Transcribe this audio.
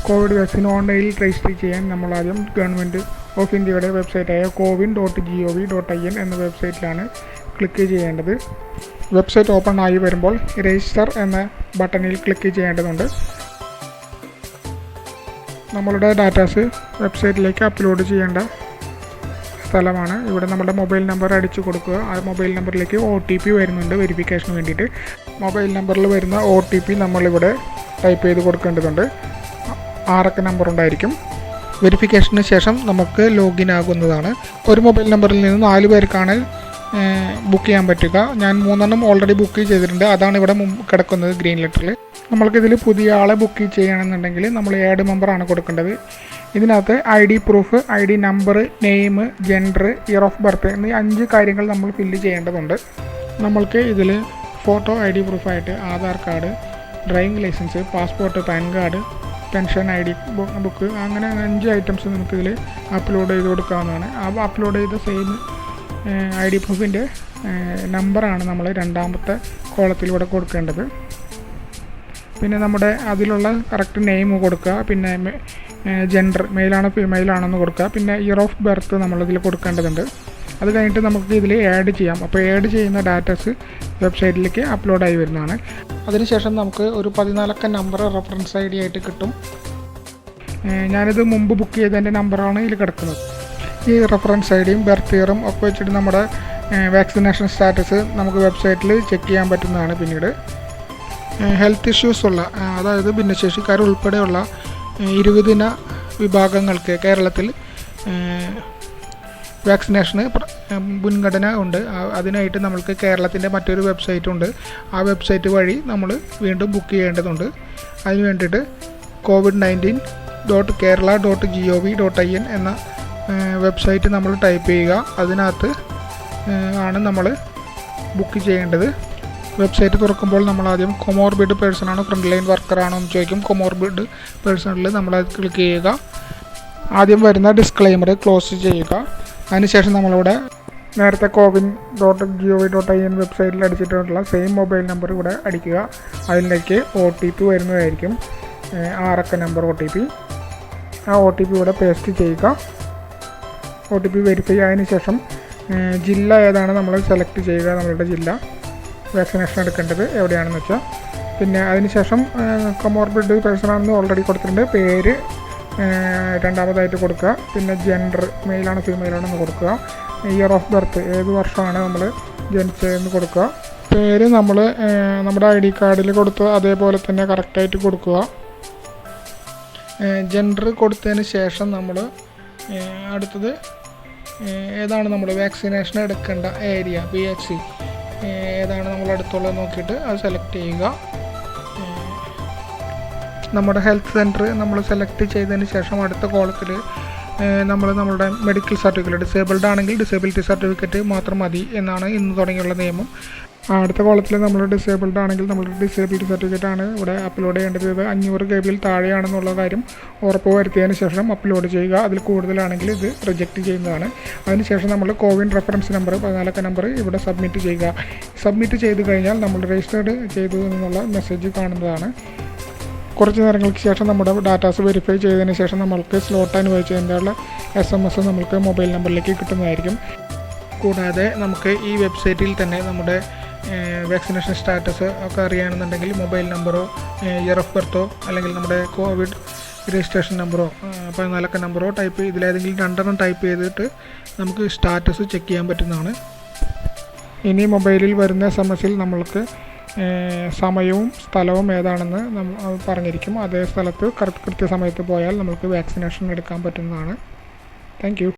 Covid vaccine ഓൺലൈനിൽ register ചെയ്യാൻ നമ്മൾ ആദ്യം ഗവൺമെൻറ് ഓഫ് ഇന്ത്യയുടെ വെബ്സൈറ്റായ cowin.gov.in എന്ന വെബ്സൈറ്റിലാണ് ക്ലിക്ക് ചെയ്യേണ്ടത്. വെബ്സൈറ്റ് ഓപ്പൺ ആയി വരുമ്പോൾ രജിസ്റ്റർ എന്ന ബട്ടണിൽ ക്ലിക്ക് ചെയ്യേണ്ടതുണ്ട്. നമ്മളുടെ ഡാറ്റാസ് വെബ്സൈറ്റിലേക്ക് അപ്ലോഡ് ചെയ്യേണ്ട സ്ഥലമാണ്. ഇവിടെ നമ്മുടെ മൊബൈൽ നമ്പർ അടിച്ചു കൊടുക്കുക. ആ മൊബൈൽ നമ്പറിലേക്ക് OTP വരുന്നുണ്ട് വെരിഫിക്കേഷന് വേണ്ടിയിട്ട്. മൊബൈൽ നമ്പറിൽ വരുന്ന OTP നമ്മളിവിടെ ടൈപ്പ് ചെയ്ത് കൊടുക്കേണ്ടതുണ്ട്. 6 അക്ക നമ്പർ ഉണ്ടായിരിക്കും. വെരിഫിക്കേഷന് ശേഷം നമുക്ക് ലോഗിൻ ആകുന്നതാണ്. ഒരു മൊബൈൽ നമ്പറിൽ നിന്ന് 4 പേർക്കാണ് ബുക്ക് ചെയ്യാൻ പറ്റുക. ഞാൻ 3 എണ്ണം ഓൾറെഡി ബുക്ക് ചെയ്തിട്ടുണ്ട്. അതാണ് ഇവിടെ കിടക്കുന്നത് ഗ്രീൻ ലെറ്ററിൽ. നമ്മൾക്കിതിൽ പുതിയ ആളെ ബുക്ക് ചെയ്യണമെന്നുണ്ടെങ്കിൽ നമ്മൾ ആഡ് മെമ്പറാണ് കൊടുക്കേണ്ടത്. ഇതിനകത്ത് ID proof, ID number, name, gender, year of birth എന്നീ 5 കാര്യങ്ങൾ നമ്മൾ ഫില്ല് ചെയ്യേണ്ടതുണ്ട്. നമ്മൾക്ക് ഇതിൽ ഫോട്ടോ ID പ്രൂഫായിട്ട് Aadhaar card, driving licence, passport, PAN card, pension ID book, അങ്ങനെ 5 ഐറ്റംസ് നമുക്കിതിൽ അപ്ലോഡ് ചെയ്ത് കൊടുക്കാവുന്നതാണ്. ആ അപ്ലോഡ് ചെയ്ത സെയിം ID പ്രൂഫിൻ്റെ നമ്പറാണ് നമ്മൾ രണ്ടാമത്തെ കോളത്തിലൂടെ കൊടുക്കേണ്ടത്. പിന്നെ നമ്മുടെ അതിലുള്ള കറക്റ്റ് നെയിം കൊടുക്കുക. പിന്നെ ജെൻഡർ മെയിലാണോ ഫീമെയിലാണെന്ന് കൊടുക്കുക. പിന്നെ ഇയർ ഓഫ് ബർത്ത് നമ്മളിതിൽ കൊടുക്കേണ്ടതുണ്ട്. അത് കഴിഞ്ഞിട്ട് നമുക്ക് ഇതിൽ ആഡ് ചെയ്യാം. അപ്പോൾ ആഡ് ചെയ്യുന്ന ഡാറ്റാസ് വെബ്സൈറ്റിലേക്ക് അപ്ലോഡായി വരുന്നതാണ്. അതിനുശേഷം നമുക്ക് ഒരു 14 അക്ക നമ്പർ റെഫറൻസ് ID ആയിട്ട് കിട്ടും. ഞാനിത് മുമ്പ് ബുക്ക് ചെയ്തതിൻ്റെ നമ്പറാണ് ഇതിൽ കിടക്കുന്നത്. ഈ റെഫറൻസ് IDയും ബർത്ത് ഇയറും ഒക്കെ വെച്ചിട്ട് നമ്മുടെ വാക്സിനേഷൻ സ്റ്റാറ്റസ് നമുക്ക് വെബ്സൈറ്റിൽ ചെക്ക് ചെയ്യാൻ പറ്റുന്നതാണ്. പിന്നീട് ഹെൽത്ത് ഇഷ്യൂസ് ഉള്ള, അതായത് ഭിന്നശേഷിക്കാർ ഉൾപ്പെടെയുള്ള 20 ഇന വിഭാഗങ്ങൾക്ക് കേരളത്തിൽ വാക്സിനേഷന് മുൻഗണന ഉണ്ട്. അതിനായിട്ട് നമ്മൾക്ക് കേരളത്തിൻ്റെ മറ്റൊരു വെബ്സൈറ്റ് ഉണ്ട്. ആ വെബ്സൈറ്റ് വഴി നമ്മൾ വീണ്ടും ബുക്ക് ചെയ്യേണ്ടതുണ്ട്. അതിന് വേണ്ടിയിട്ട് covid19.kerala.gov.in എന്ന വെബ്സൈറ്റ് നമ്മൾ ടൈപ്പ് ചെയ്യുക. അതിനകത്ത് ആണ് നമ്മൾ ബുക്ക് ചെയ്യേണ്ടത്. വെബ്സൈറ്റ് തുറക്കുമ്പോൾ നമ്മൾ ആദ്യം കൊമോർബിഡ് പേഴ്സൺ ആണോ ഫ്രണ്ട് ലൈൻ വർക്കർ ആണോ എന്ന് ചോദിക്കും. കൊമോർബിഡ് പേഴ്സണിൽ നമ്മളത് ക്ലിക്ക് ചെയ്യുക. ആദ്യം വരുന്ന ഡിസ്ക്ലെയിമർ ക്ലോസ് ചെയ്യുക. അതിനുശേഷം നമ്മളിവിടെ നേരത്തെ cowin.gov.in വെബ്സൈറ്റിൽ അടിച്ചിട്ടുള്ള സെയിം മൊബൈൽ നമ്പർ ഇവിടെ അടിക്കുക. അതിലേക്ക് OTP വരുന്നതായിരിക്കും, 6 അക്ക നമ്പർ OTP. ആ OTP ഇവിടെ പേസ്റ്റ് ചെയ്യുക. OTP വെരിഫൈ ആയതിനു ശേഷം ജില്ല ഏതാണ് നമ്മൾ സെലക്ട് ചെയ്യുക. നമ്മളുടെ ജില്ല വാക്സിനേഷൻ എടുക്കേണ്ടത് എവിടെയാണെന്ന് വെച്ചാൽ. പിന്നെ അതിനുശേഷം കൊമോർബിഡ് പേഴ്സൺ ആണെന്ന് ഓൾറെഡി കൊടുത്തിട്ടുണ്ട്. പേര് രണ്ടാമതായിട്ട് കൊടുക്കുക. പിന്നെ ജെൻഡർ മെയിലാണോ ഫീമെയിലാണെന്ന് കൊടുക്കുക. ഇയർ ഓഫ് ബർത്ത് ഏത് വർഷമാണ് നമ്മൾ ജനിച്ചതെന്ന് കൊടുക്കുക. പേര് നമ്മൾ നമ്മുടെ ID കാർഡിൽ കൊടുത്ത് അതേപോലെ തന്നെ കറക്റ്റായിട്ട് കൊടുക്കുക. ജെൻഡർ കൊടുത്തതിന് ശേഷം നമ്മൾ അടുത്തത് ഏതാണ് നമ്മൾ വാക്സിനേഷൻ എടുക്കേണ്ട ഏരിയ BHC ഏതാണ് നമ്മൾ അടുത്തുള്ളത് നോക്കിയിട്ട് അത് സെലക്ട് ചെയ്യുക. നമ്മുടെ ഹെൽത്ത് സെൻറ്റർ നമ്മൾ സെലക്ട് ചെയ്തതിന് ശേഷം അടുത്ത കോളത്തിൽ നമ്മളുടെ മെഡിക്കൽ സർട്ടിഫിക്കറ്റ്, ഡിസേബിൾഡ് ആണെങ്കിൽ ഡിസേബിലിറ്റി സർട്ടിഫിക്കറ്റ് മാത്രം മതി എന്നാണ് ഇന്ന് തുടങ്ങിയുള്ള നിയമം. അടുത്ത കോളത്തിൽ നമ്മൾ ഡിസേബിൾഡ് ആണെങ്കിൽ നമ്മുടെ ഡിസേബിലിറ്റി സർട്ടിഫിക്കറ്റ് ആണ് ഇവിടെ അപ്ലോഡ് ചെയ്യേണ്ടത്. ഇത് 500 KB താഴെയാണെന്നുള്ള കാര്യം ഉറപ്പ് വരുത്തിയതിന് ശേഷം അപ്ലോഡ് ചെയ്യുക. അതിൽ കൂടുതലാണെങ്കിൽ ഇത് റിജക്റ്റ് ചെയ്യുന്നതാണ്. അതിനുശേഷം നമ്മൾ കോവിൻ റെഫറൻസ് നമ്പർ 14 അക്ക നമ്പർ ഇവിടെ സബ്മിറ്റ് ചെയ്യുക. സബ്മിറ്റ് ചെയ്ത് കഴിഞ്ഞാൽ നമ്മൾ രജിസ്റ്റേർഡ് ചെയ്തു എന്നുള്ള മെസ്സേജ് കാണുന്നതാണ്. കുറച്ച് നേരങ്ങൾക്ക് ശേഷം നമ്മുടെ ഡാറ്റാസ് വെരിഫൈ ചെയ്തതിന് ശേഷം നമ്മൾക്ക് സ്ലോട്ട് അനുവദിച്ചതിൻ്റെയുള്ള SMS നമ്മൾക്ക് മൊബൈൽ നമ്പറിലേക്ക് കിട്ടുന്നതായിരിക്കും. കൂടാതെ നമുക്ക് ഈ വെബ്സൈറ്റിൽ തന്നെ നമ്മുടെ വാക്സിനേഷൻ സ്റ്റാറ്റസ് ഒക്കെ അറിയണമെന്നുണ്ടെങ്കിൽ മൊബൈൽ നമ്പറോ ഇയർ ഓഫ് ബർത്തോ അല്ലെങ്കിൽ നമ്മുടെ കോവിഡ് രജിസ്ട്രേഷൻ നമ്പറോ 14 അക്ക നമ്പറോ ഇതിലേതെങ്കിലും 2 എണ്ണം ടൈപ്പ് ചെയ്തിട്ട് നമുക്ക് സ്റ്റാറ്റസ് ചെക്ക് ചെയ്യാൻ പറ്റുന്നതാണ്. ഇനി മൊബൈലിൽ വരുന്ന SMSൽ നമ്മൾക്ക് സമയവും സ്ഥലവും ഏതാണെന്ന് പറഞ്ഞിരിക്കും. അതേ സ്ഥലത്ത് കൃത്യസമയത്ത് പോയാൽ നമുക്ക് വാക്സിനേഷൻ എടുക്കാൻ പറ്റുന്നതാണ്. Thank you.